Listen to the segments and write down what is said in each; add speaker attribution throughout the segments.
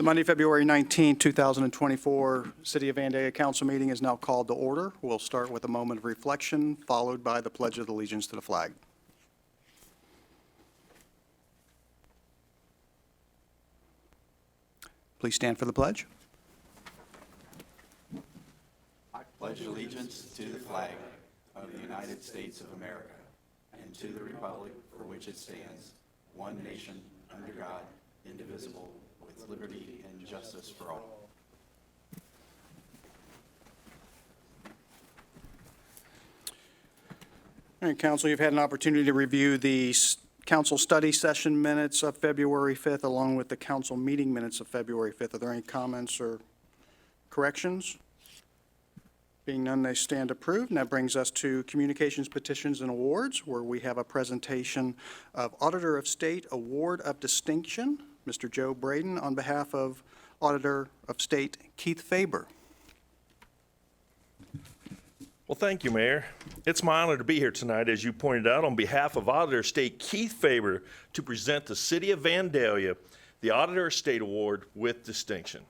Speaker 1: Monday, February 19, 2024, City of Vandalia Council meeting is now called to order. We'll start with a moment of reflection, followed by the Pledge of Allegiance to the flag. Please stand for the pledge.
Speaker 2: I pledge allegiance to the flag of the United States of America and to the republic for which it stands, one nation, under God, indivisible, with liberty and justice for all.
Speaker 1: All right, Council, you've had an opportunity to review the Council study session minutes of February 5th, along with the Council meeting minutes of February 5th. Are there any comments or corrections? Being none, they stand approved. And that brings us to Communications, Petitions, and Awards, where we have a presentation of Auditor of State Award of Distinction, Mr. Joe Braden, on behalf of Auditor of State Keith Faber.
Speaker 3: Well, thank you, Mayor. It's my honor to be here tonight, as you pointed out, on behalf of Auditor of State Keith Faber, to present the City of Vandalia the Auditor of State Award with distinction.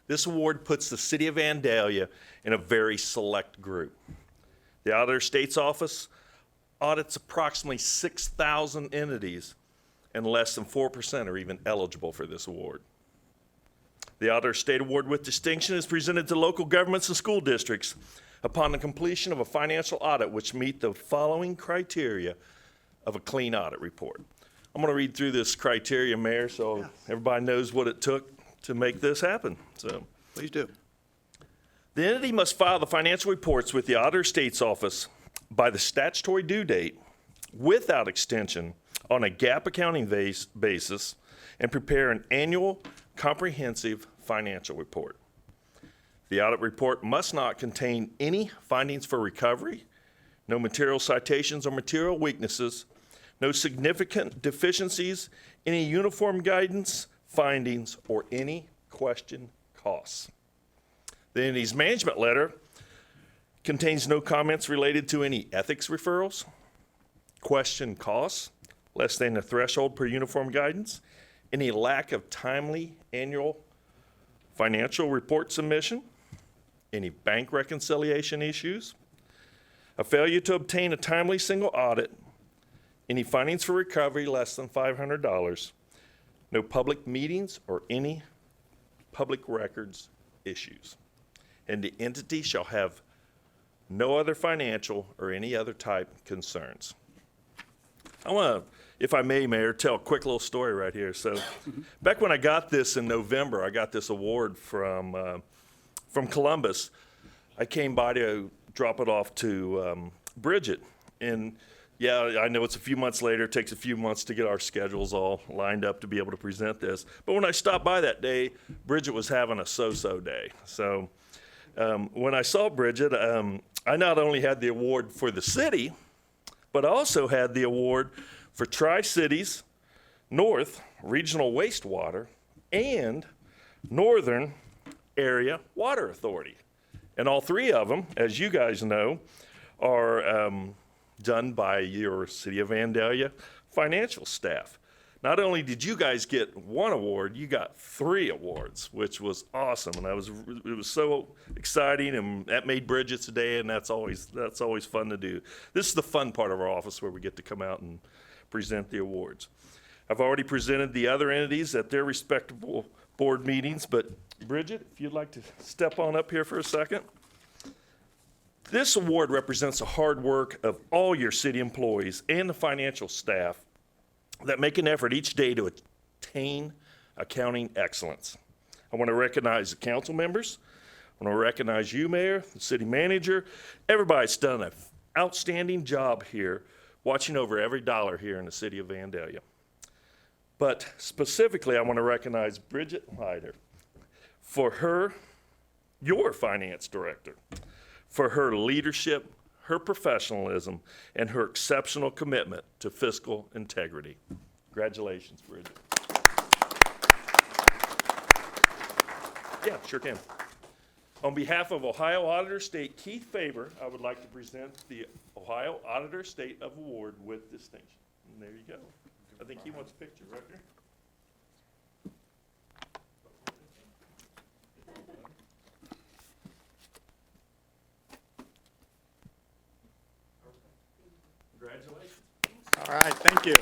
Speaker 3: This award puts the City of Vandalia in a very select group. The Auditor of State's office audits approximately 6,000 entities, and less than 4% are even eligible for this award. The Auditor of State Award with distinction is presented to local governments and school districts upon the completion of a financial audit which meet the following criteria of a clean audit report. I'm going to read through this criteria, Mayor, so everybody knows what it took to make this happen. So,
Speaker 1: Please do.
Speaker 3: the entity must file the financial reports with the Auditor of State's office by the statutory due date without extension on a GAAP accounting basis and prepare an annual comprehensive financial report. The audit report must not contain any findings for recovery, no material citations or material weaknesses, no significant deficiencies, any uniform guidance, findings, or any question costs. The entity's management letter contains no comments related to any ethics referrals, question costs, less than the threshold per uniform guidance, any lack of timely annual financial report submission, any bank reconciliation issues, a failure to obtain a timely single audit, any findings for recovery less than $500, no public meetings or any public records issues. And the entity shall have no other financial or any other type concerns. I want to, if I may, Mayor, tell a quick little story right here. So back when I got this in November, I got this award from Columbus. I came by to drop it off to Bridget. And yeah, I know it's a few months later. It takes a few months to get our schedules all lined up to be able to present this. But when I stopped by that day, Bridget was having a so-so day. So when I saw Bridget, I not only had the award for the city, but I also had the award for Tri-Cities, North Regional Wastewater, and Northern Area Water Authority. And all three of them, as you guys know, are done by your City of Vandalia financial staff. Not only did you guys get one award, you got 3 awards, which was awesome, and it was so exciting, and that made Bridget's day, and that's always fun to do. This is the fun part of our office where we get to come out and present the awards. I've already presented the other entities at their respectable board meetings, but Bridget, if you'd like to step on up here for a second. This award represents the hard work of all your city employees and the financial staff that make an effort each day to attain accounting excellence. I want to recognize the council members. I want to recognize you, Mayor, the city manager. Everybody's done an outstanding job here watching over every dollar here in the city of Vandalia. But specifically, I want to recognize Bridget Hyder for your finance director, for her leadership, her professionalism, and her exceptional commitment to fiscal integrity. Congratulations, Bridget. Yeah, sure can. On behalf of Ohio Auditor State Keith Faber, I would like to present the Ohio Auditor State Award with distinction. And there you go. I think he wants a picture right there.
Speaker 1: Thank you.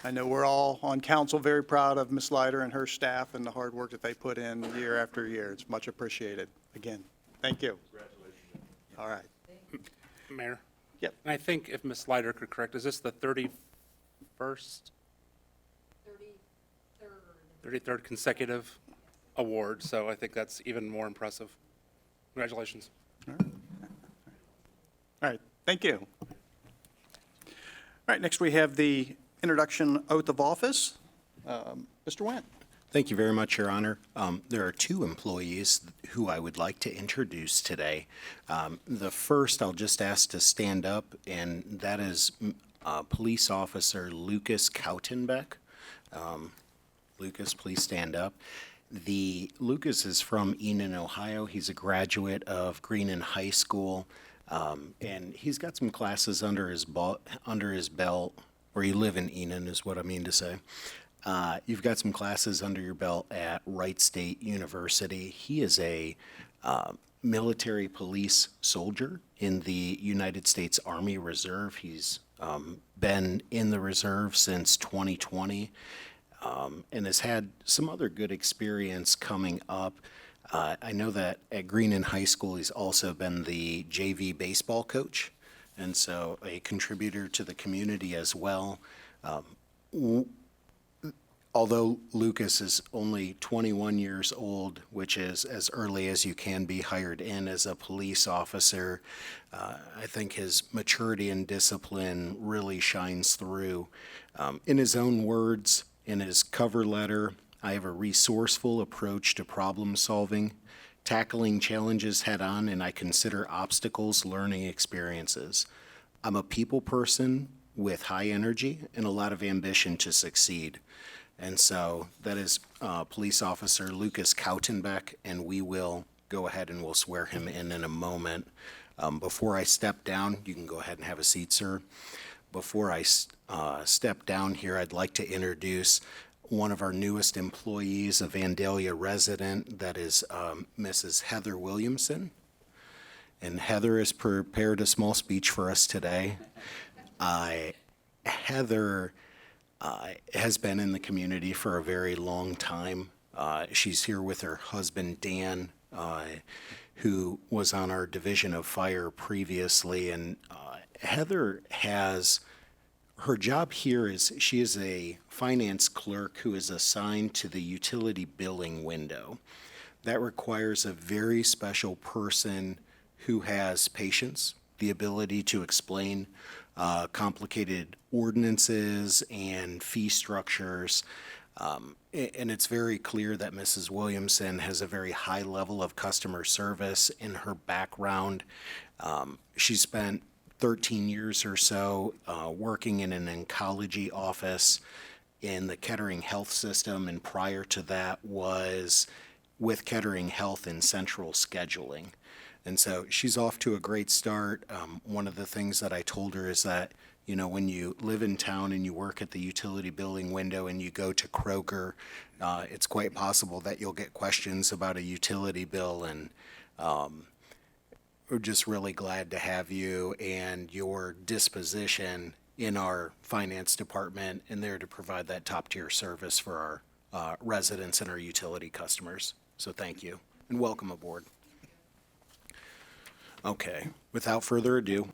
Speaker 1: I know we're all on council very proud of Ms. Leiter and her staff and the hard work that they put in year after year. It's much appreciated. Again, thank you. Congratulations. All right.
Speaker 4: Mayor?
Speaker 1: Yep.
Speaker 4: And I think if Ms. Leiter could correct, is this the 31st? 33rd consecutive award, so I think that's even more impressive. Congratulations.
Speaker 1: All right, thank you. All right, next we have the introduction oath of office. Mr. Wendt.
Speaker 5: Thank you very much, Your Honor. There are two employees who I would like to introduce today. The first I'll just ask to stand up, and that is Police Officer Lucas Kaltenbach. Lucas, please stand up. Lucas is from Enon, Ohio. He's a graduate of Greenon High School, and he's got some classes under his belt, or you live in Enon is what I mean to say. You've got some classes under your belt at Wright State University. He is a military police soldier in the United States Army Reserve. He's been in the reserve since 2020 and has had some other good experience coming up. I know that at Greenon High School, he's also been the JV baseball coach, and so a contributor to the community as well. Although Lucas is only 21 years old, which is as early as you can be hired in as a police officer, I think his maturity and discipline really shines through. In his own words, in his cover letter, I have a resourceful approach to problem solving, tackling challenges head on, and I consider obstacles learning experiences. I'm a people person with high energy and a lot of ambition to succeed. And so that is Police Officer Lucas Kaltenbach, and we will go ahead and we'll swear him in a moment. Before I step down, you can go ahead and have a seat, sir. Before I step down here, I'd like to introduce one of our newest employees, a Vandalia resident, that is Mrs. Heather Williamson. And Heather has prepared a small speech for us today. Heather has been in the community for a very long time. She's here with her husband, Dan, who was on our Division of Fire previously. And Heather has, her job here is she is a finance clerk who is assigned to the utility billing window. That requires a very special person who has patience, the ability to explain complicated ordinances and fee structures. And it's very clear that Mrs. Williamson has a very high level of customer service in her background. She spent 13 years or so working in an oncology office in the Kettering Health System, and prior to that was with Kettering Health in central scheduling. And so she's off to a great start. One of the things that I told her is that, you know, when you live in town and you work at the utility billing window and you go to Kroger, it's quite possible that you'll get questions about a utility bill, and we're just really glad to have you and your disposition in our finance department and there to provide that top-tier service for our residents and our utility customers. So thank you and welcome aboard. Okay, without further ado.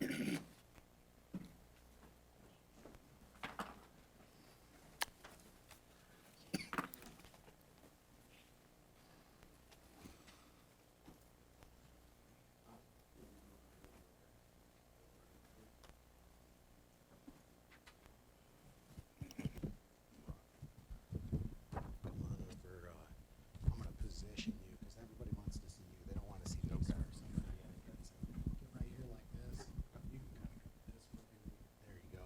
Speaker 5: I'm going to position you because everybody wants to see you. They don't want to see me. Get right here like this. You can kind of this. There you go.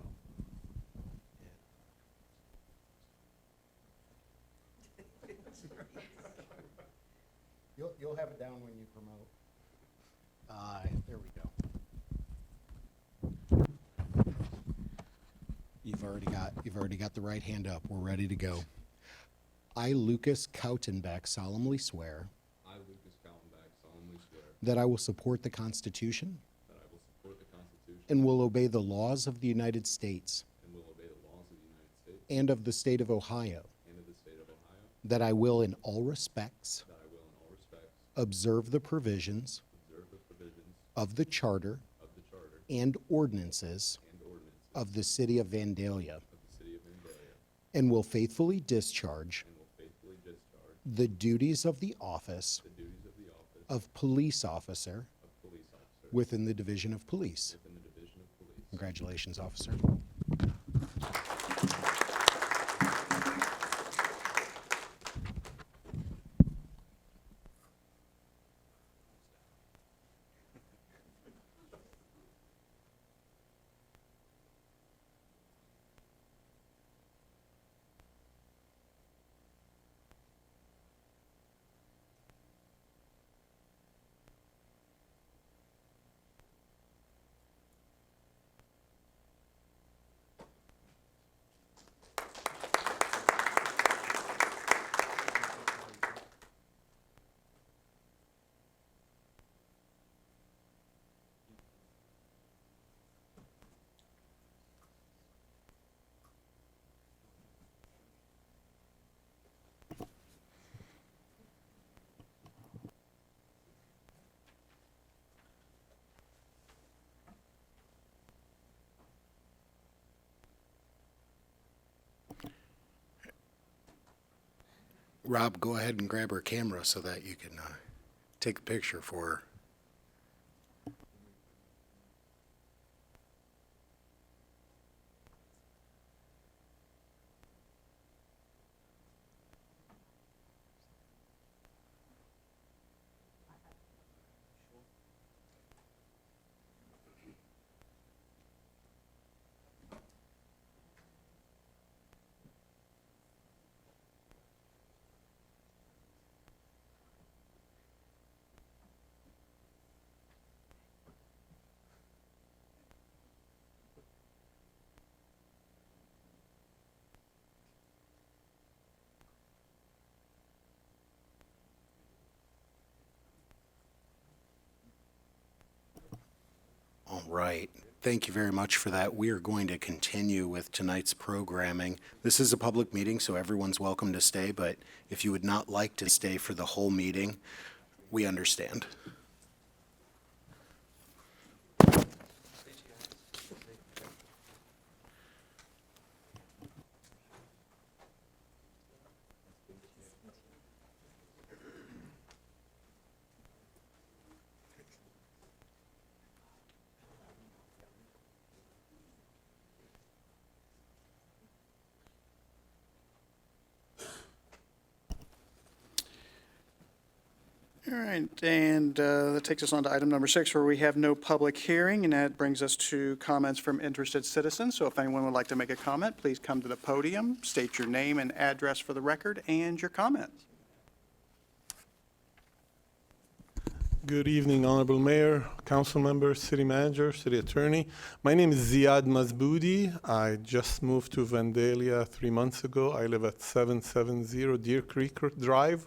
Speaker 5: Yeah. You'll have it down when you promote. There we go. You've already got the right hand up. We're ready to go. I, Lucas Kaltenbach, solemnly swear
Speaker 6: I, Lucas Kaltenbach, solemnly swear
Speaker 5: that I will support the Constitution
Speaker 6: that I will support the Constitution
Speaker 5: and will obey the laws of the United States
Speaker 6: and will obey the laws of the United States
Speaker 5: and of the state of Ohio,
Speaker 6: and of the state of Ohio,
Speaker 5: that I will in all respects
Speaker 6: that I will in all respects
Speaker 5: observe the provisions
Speaker 6: observe the provisions
Speaker 5: of the charter
Speaker 6: of the charter
Speaker 5: and ordinances
Speaker 6: and ordinances
Speaker 5: of the city of Vandalia,
Speaker 6: of the city of Vandalia,
Speaker 5: and will faithfully discharge
Speaker 6: and will faithfully discharge
Speaker 5: the duties of the office
Speaker 6: the duties of the office
Speaker 5: of police officer
Speaker 6: of police officer
Speaker 5: within the Division of Police.
Speaker 6: within the Division of Police.
Speaker 5: Congratulations, officer. Rob, go ahead and grab her camera so that you can take a picture for her. All right. Thank you very much for that. We are going to continue with tonight's programming. This is a public meeting, so everyone's welcome to stay, but if you would not like to stay for the whole meeting, we understand.
Speaker 1: All right, and that takes us on to item number 6, where we have no public hearing, and that brings us to comments from interested citizens. So if anyone would like to make a comment, please come to the podium, state your name and address for the record, and your comments.
Speaker 7: Good evening, Honorable Mayor, Council Members, City Manager, City Attorney. My name is Ziad Mazboudi. I just moved to Vandalia 3 months ago. I live at 770 Deer Creek Drive,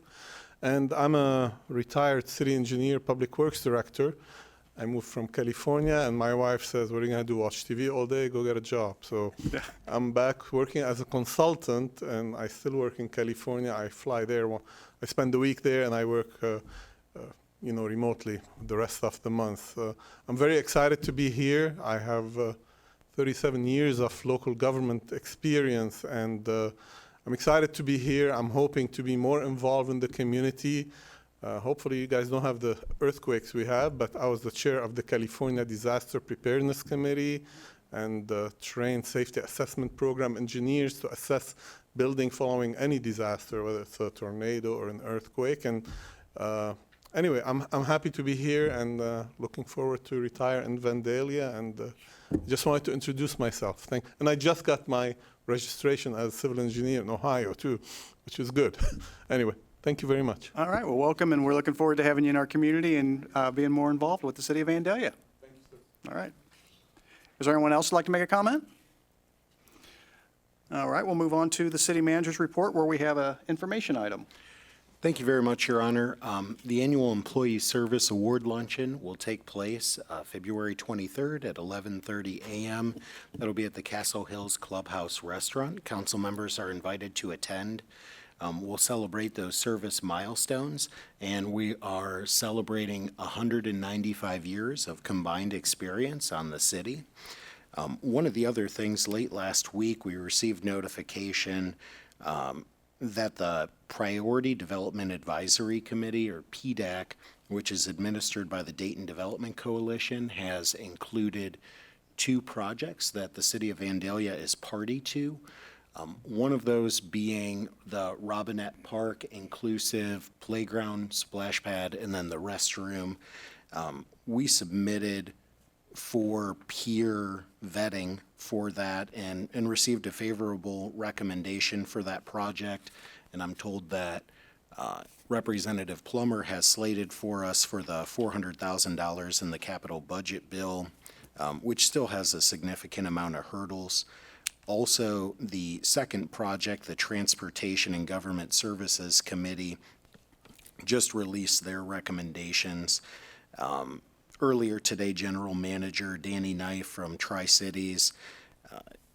Speaker 7: and I'm a retired city engineer, public works director. I moved from California, and my wife says, what are you going to do, watch TV all day? Go get a job. So I'm back working as a consultant, and I still work in California. I fly there. I spend the week there, and I work remotely the rest of the month. I'm very excited to be here. I have 37 years of local government experience, and I'm excited to be here. I'm hoping to be more involved in the community. Hopefully you guys don't have the earthquakes we have, but I was the chair of the California Disaster Preparedness Committee and trained safety assessment program engineers to assess building following any disaster, whether it's a tornado or an earthquake. And anyway, I'm happy to be here and looking forward to retire in Vandalia, and just wanted to introduce myself. And I just got my registration as a civil engineer in Ohio too, which is good. Anyway, thank you very much.
Speaker 1: All right, well, welcome, and we're looking forward to having you in our community and being more involved with the city of Vandalia.
Speaker 7: Thank you, sir.
Speaker 1: All right. Is there anyone else who'd like to make a comment? All right, we'll move on to the city manager's report, where we have an information item.
Speaker 5: Thank you very much, Your Honor. The annual Employee Service Award Luncheon will take place February 23rd at 11:30 a.m. That'll be at the Castle Hills Clubhouse Restaurant. Council members are invited to attend. We'll celebrate those service milestones, and we are celebrating 195 years of combined experience on the city. One of the other things, late last week, we received notification that the Priority Development Advisory Committee, or PDAC, which is administered by the Dayton Development Coalition, has included 2 projects that the city of Vandalia is party to. One of those being the Robinette Park inclusive playground, splash pad, and then the restroom. We submitted for peer vetting for that and received a favorable recommendation for that project. And I'm told that Representative Plummer has slated for us for the $400,000 in the capital budget bill, which still has a significant amount of hurdles. Also, the second project, the Transportation and Government Services Committee, just released their recommendations. Earlier today, General Manager Danny Knife from Tri-Cities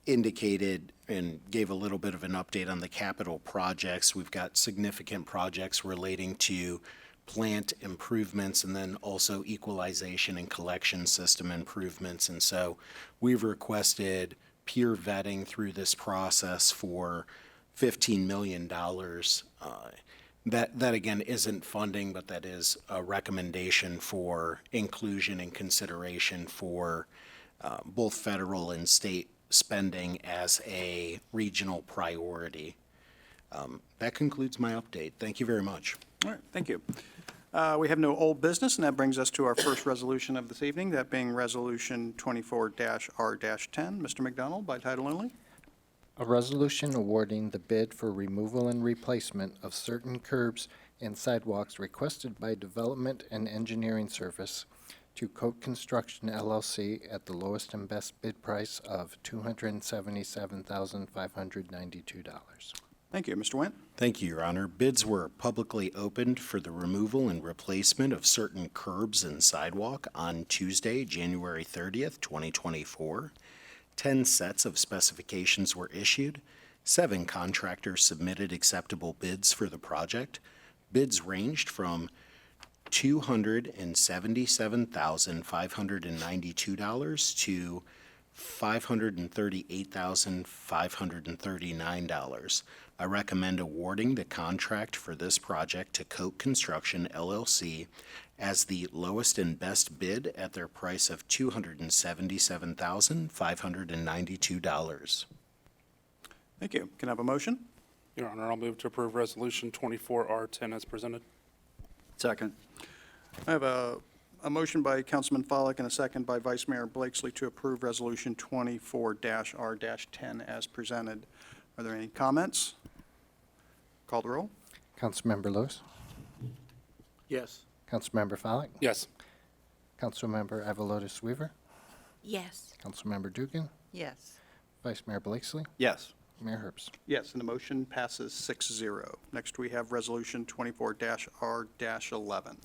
Speaker 5: indicated and gave a little bit of an update on the capital projects. We've got significant projects relating to plant improvements and then also equalization and collection system improvements. And so we've requested peer vetting through this process for $15 million. That again isn't funding, but that is a recommendation for inclusion and consideration for both federal and state spending as a regional priority. That concludes my update. Thank you very much.
Speaker 1: All right, thank you. We have no old business, and that brings us to our first resolution of this evening, that being Resolution 24-R-10. Mr. McDonald, by title only.
Speaker 8: A resolution awarding the bid for removal and replacement of certain curbs and sidewalks requested by Development and Engineering Service to Coat Construction LLC at the lowest and best bid price of $277,592.
Speaker 1: Thank you. Mr. Wendt?
Speaker 5: Thank you, Your Honor. Bids were publicly opened for the removal and replacement of certain curbs and sidewalk on Tuesday, January 30th, 2024. 10 sets of specifications were issued. 7 contractors submitted acceptable bids for the project. Bids ranged from $277,592 to $538,539. I recommend awarding the contract for this project to Coat Construction LLC as the lowest and best bid at their price of $277,592.
Speaker 1: Thank you. Can I have a motion?
Speaker 4: Your Honor, I'll move to approve Resolution 24R10 as presented.
Speaker 2: Second.
Speaker 1: I have a motion by Councilman Follick and a second by Vice Mayor Blakesley to approve Resolution 24-R-10 as presented. Are there any comments? Call the roll.
Speaker 8: Councilmember Lewis.
Speaker 2: Yes.
Speaker 8: Councilmember Follick.
Speaker 4: Yes.
Speaker 8: Councilmember Avalotis Weaver.
Speaker 9: Yes.
Speaker 8: Councilmember Dugan.
Speaker 9: Yes.
Speaker 8: Vice Mayor Blakesley.
Speaker 2: Yes.
Speaker 8: Mayor Herbst.
Speaker 1: Yes, and the motion passes 6-0. Next, we have Resolution 24-R-11.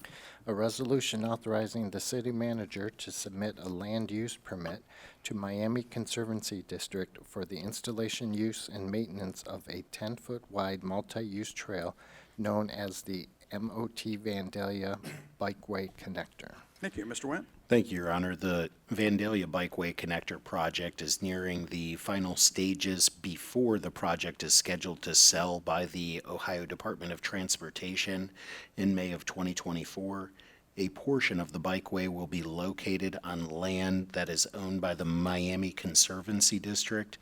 Speaker 8: A resolution authorizing the city manager to submit a land use permit to Miami Conservancy District for the installation, use, and maintenance of a 10-foot wide multi-use trail known as the MOT Vandalia Bikeway Connector.
Speaker 1: Thank you. Mr. Wendt?
Speaker 5: Thank you, Your Honor. The Vandalia Bikeway Connector project is nearing the final stages before the project is scheduled to sell by the Ohio Department of Transportation in May of 2024. A portion of the bikeway will be located on land that is owned by the Miami Conservancy District.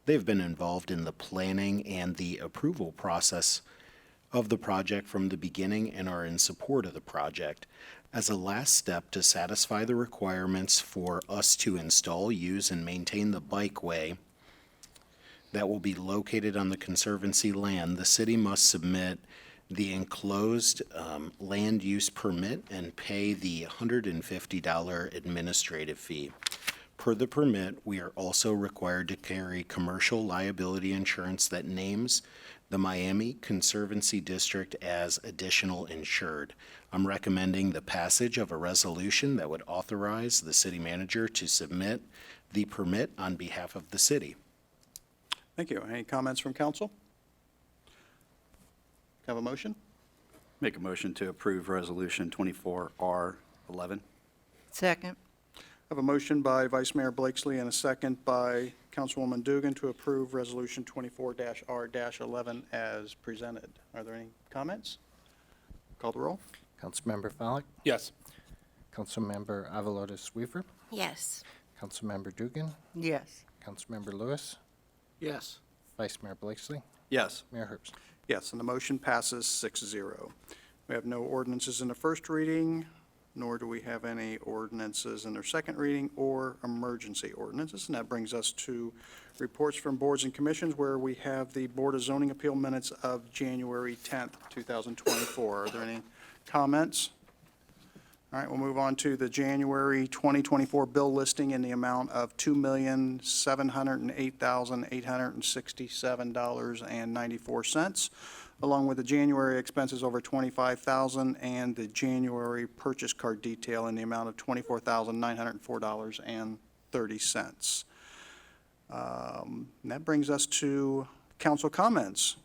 Speaker 5: They've been involved in the planning and the approval process of the project from the beginning and are in support of the project. As a last step to satisfy the requirements for us to install, use, and maintain the bikeway that will be located on the Conservancy land, the city must submit the enclosed land use permit and pay the $150 administrative fee. Per the permit, we are also required to carry commercial liability insurance that names the Miami Conservancy District as additional insured. I'm recommending the passage of a resolution that would authorize the city manager to submit the permit on behalf of the city.
Speaker 1: Thank you. Any comments from council? Have a motion?
Speaker 2: Make a motion to approve Resolution 24R11.
Speaker 9: Second.
Speaker 1: I have a motion by Vice Mayor Blakesley and a second by Councilwoman Dugan to approve Resolution 24-R-11 as presented. Are there any comments? Call the roll.
Speaker 8: Councilmember Follak,
Speaker 4: Yes.
Speaker 8: Councilmember Avalotis Weaver,
Speaker 9: Yes.
Speaker 8: Councilmember Dugan,
Speaker 9: Yes.
Speaker 8: Councilmember Lewis,
Speaker 5: Yes.
Speaker 8: Vice Mayor Blakesley,
Speaker 2: Yes.
Speaker 8: Mayor Herbst.
Speaker 1: Yes, and the motion passes 6-0. We have no ordinances in the first reading, nor do we have any ordinances in their second reading or emergency ordinances. And that brings us to reports from boards and commissions, where we have the Board of Zoning Appeal minutes of January 10th, 2024. Are there any comments? All right, we'll move on to the January 2024 bill listing in the amount of $2,708,867.94, along with the January expenses over $25,000 and the January purchase card detail in the amount of $24,904.30. That brings us to council comments.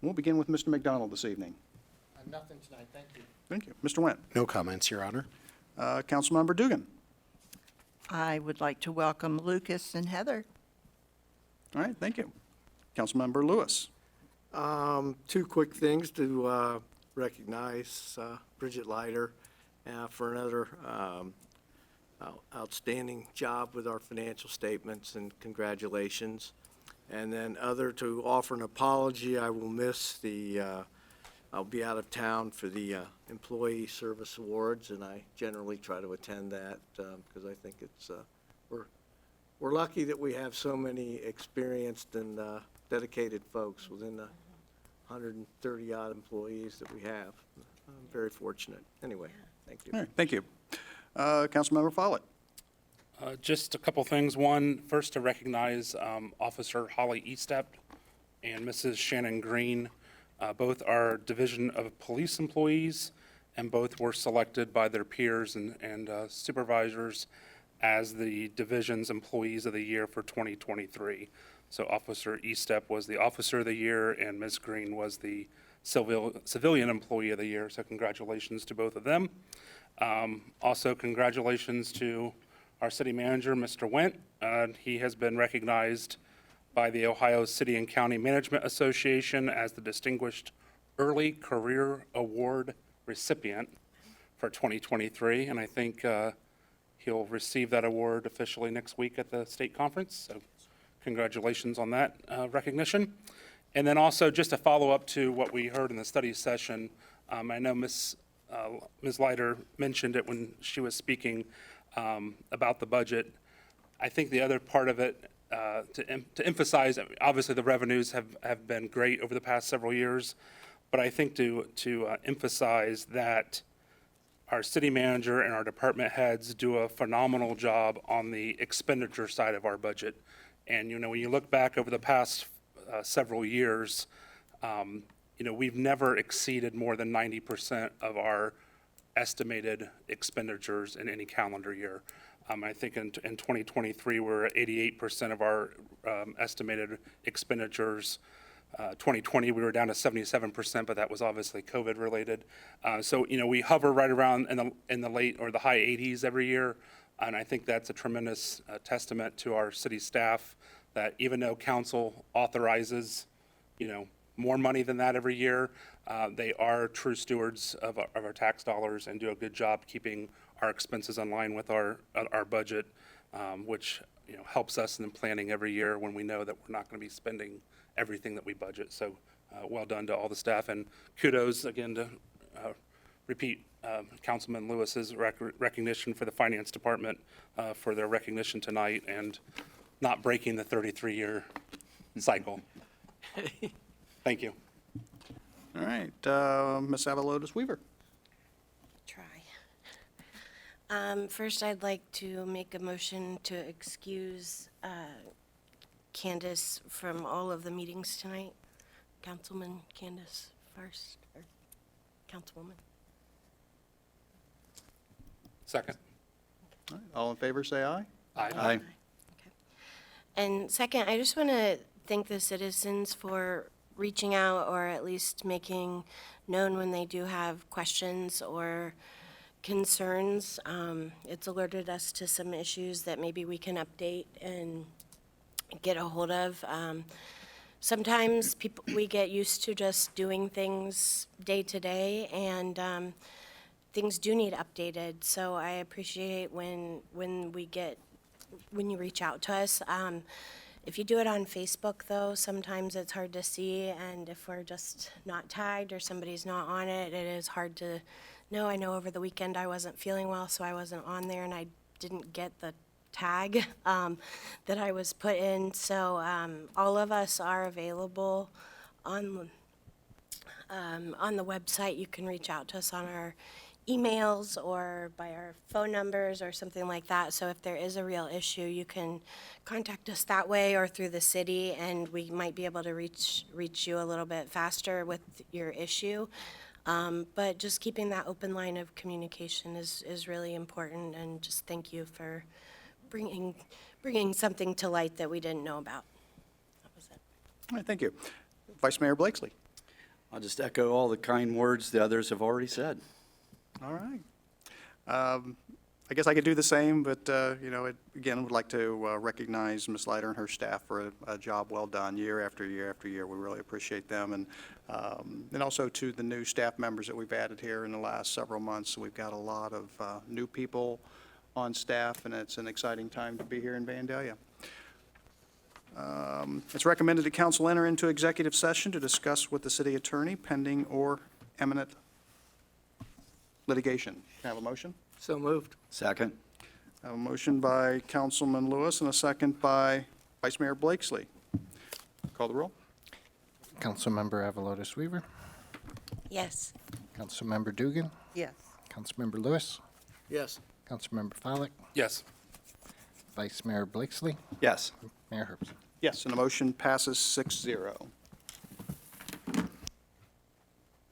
Speaker 1: We'll begin with Mr. McDonald this evening.
Speaker 8: Nothing tonight, thank you.
Speaker 1: Thank you. Mr. Wendt.
Speaker 5: No comments, Your Honor.
Speaker 1: Councilmember Dugan.
Speaker 9: I would like to welcome Lucas and Heather.
Speaker 1: All right, thank you. Councilmember Lewis.
Speaker 10: Two quick things to recognize Bridget Leiter for another outstanding job with our financial statements, and congratulations. And then other, to offer an apology. I will miss I'll be out of town for the Employee Service Awards, and I generally try to attend that because I think it's, we're lucky that we have so many experienced and dedicated folks within the 130-odd employees that we have. I'm very fortunate. Anyway, thank you.
Speaker 1: All right, thank you. Councilmember Follett.
Speaker 4: Just a couple things. One, first to recognize Officer Holly Eastep and Mrs. Shannon Green. Both are Division of Police employees, and both were selected by their peers and supervisors as the Division's Employees of the Year for 2023. So Officer Eastep was the Officer of the Year, and Ms. Green was the Civilian Employee of the Year. So congratulations to both of them. Also, congratulations to our City Manager, Mr. Wendt. He has been recognized by the Ohio City and County Management Association as the Distinguished Early Career Award recipient for 2023, and I think he'll receive that award officially next week at the state conference, so congratulations on that recognition. And then also, just a follow-up to what we heard in the study session, I know Ms. Leiter mentioned it when she was speaking about the budget. I think the other part of it, to emphasize, obviously the revenues have been great over the past several years, but I think to emphasize that our city manager and our department heads do a phenomenal job on the expenditure side of our budget. And, you know, when you look back over the past several years, you know, we've never exceeded more than 90% of our estimated expenditures in any calendar year. I think in 2023, we're at 88% of our estimated expenditures. 2020, we were down to 77%, but that was obviously COVID-related. So, you know, we hover right around in the late or the high 80s every year, and I think that's a tremendous testament to our city staff that even though council authorizes, you know, more money than that every year, they are true stewards of our tax dollars and do a good job keeping our expenses in line with our budget, which, you know, helps us in planning every year when we know that we're not going to be spending everything that we budget. So well done to all the staff, and kudos again to repeat Councilman Lewis's recognition for the Finance Department for their recognition tonight and not breaking the 33-year cycle. Thank you.
Speaker 1: All right, Ms. Avalotis Weaver.
Speaker 9: Try.
Speaker 11: First, I'd like to make a motion to excuse Candace from all of the meetings tonight. Councilman Candace first, or Councilwoman.
Speaker 4: Second.
Speaker 1: All right, all in favor, say aye.
Speaker 4: Aye.
Speaker 11: And second, I just want to thank the citizens for reaching out or at least making known when they do have questions or concerns. It's alerted us to some issues that maybe we can update and get a hold of. Sometimes we get used to just doing things day to day, and things do need updated. So I appreciate when you reach out to us. If you do it on Facebook, though, sometimes it's hard to see, and if we're just not tagged or somebody's not on it, it is hard to know. I know over the weekend I wasn't feeling well, so I wasn't on there, and I didn't get the tag that I was put in. So all of us are available on the website. You can reach out to us on our emails or by our phone numbers or something like that. So if there is a real issue, you can contact us that way or through the city, and we might be able to reach you a little bit faster with your issue. But just keeping that open line of communication is really important, and just thank you for bringing something to light that we didn't know about. That was it.
Speaker 1: All right, thank you. Vice Mayor Blakesley.
Speaker 2: I'll just echo all the kind words the others have already said.
Speaker 1: All right. I guess I could do the same, but, again, would like to recognize Ms. Leiter and her staff for a job well done year after year after year. We really appreciate them. And also to the new staff members that we've added here in the last several months. We've got a lot of new people on staff, and it's an exciting time to be here in Vandalia. It's recommended that council enter into executive session to discuss with the city attorney pending or imminent litigation. Can I have a motion?
Speaker 10: So moved.
Speaker 2: Second.
Speaker 1: I have a motion by Councilman Lewis and a second by Vice Mayor Blakesley. Call the roll.
Speaker 8: Councilmember Avalotis Weaver,
Speaker 11: Yes.
Speaker 8: Councilmember Dugan,
Speaker 9: Yes.
Speaker 8: Councilmember Lewis,
Speaker 10: Yes.
Speaker 8: Councilmember Follick,
Speaker 4: Yes.
Speaker 8: Vice Mayor Blakesley,
Speaker 2: Yes.
Speaker 8: Mayor Herbst.
Speaker 1: Yes, and the motion passes 6-0.